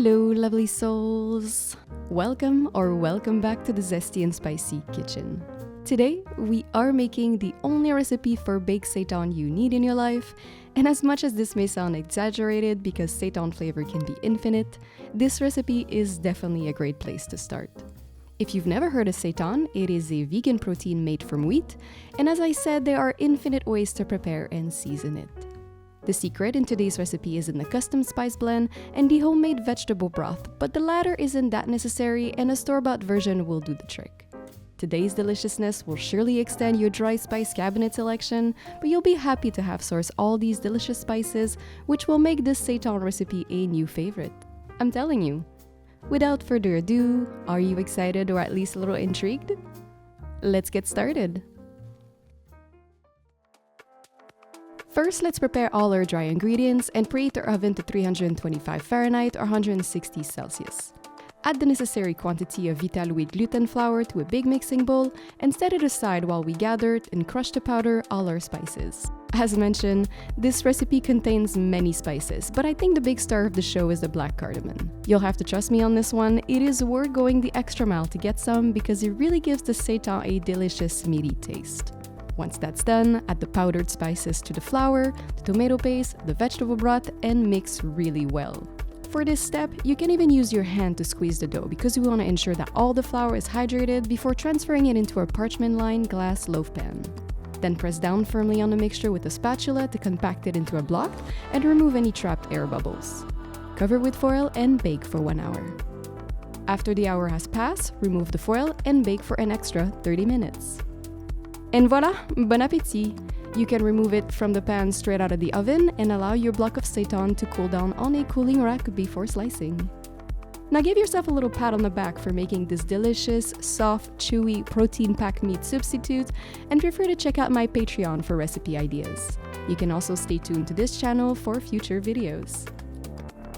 Hello, lovely souls! Welcome back to the Zesty and Spicy Kitchen. Today, we are making the only recipe for baked seitan you need in your life, and as much as this may sound exaggerated because seitan flavor can be infinite, this recipe is definitely a great place to start. If you've never heard of seitan, it is a vegan protein made from wheat, and as I said, there are infinite ways to prepare and season it. The secret in today's recipe is in the custom spice blend and the homemade vegetable broth, but the latter isn't that necessary and a store-bought version will do the trick. Today's deliciousness will surely extend your dry spice cabinet selection, but you'll be happy to have sourced all these delicious spices, which will make this seitan recipe a new favorite. I'm telling you. Without further ado, are you excited or at least a little intrigued? Let's get started. First, let's prepare all our dry ingredients and preheat our oven to 325 Fahrenheit or 160 Celsius. Add the necessary quantity of Vital wheat gluten flour to a big mixing bowl and set it aside while we gather and crush to powder all our spices. As mentioned, this recipe contains many spices, but I think the big star of the show is the black cardamom. You'll have to trust me on this one, it is worth going the extra mile to get some because it really gives the seitan a delicious meaty taste. Once that's done, add the powdered spices to the flour, the tomato paste, the vegetable broth, and mix really well. For this step, you can even use your hand to squeeze the dough because we want to ensure that all the flour is hydrated before transferring it into our parchment-lined glass loaf pan. Then press down firmly on the mixture with a spatula to compact it into a block and remove any trapped air bubbles. Cover with foil and bake for 1 hour. After the hour has passed, remove the foil and bake for an extra 30 minutes. And voila, bon appétit! You can remove it from the pan straight out of the oven and allow your block of seitan to cool down on a cooling rack before slicing. Now give yourself a little pat on the back for making this delicious, soft, chewy, protein-packed meat substitute, and feel free to check out my Patreon for recipe ideas. You can also stay tuned to this channel for future videos.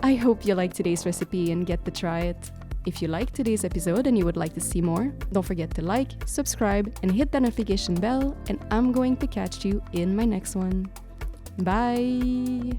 I hope you like today's recipe and get to try it. If you liked today's episode and you would like to see more, don't forget to like, subscribe, and hit the notification bell, and I'm going to catch you in my next one. Bye!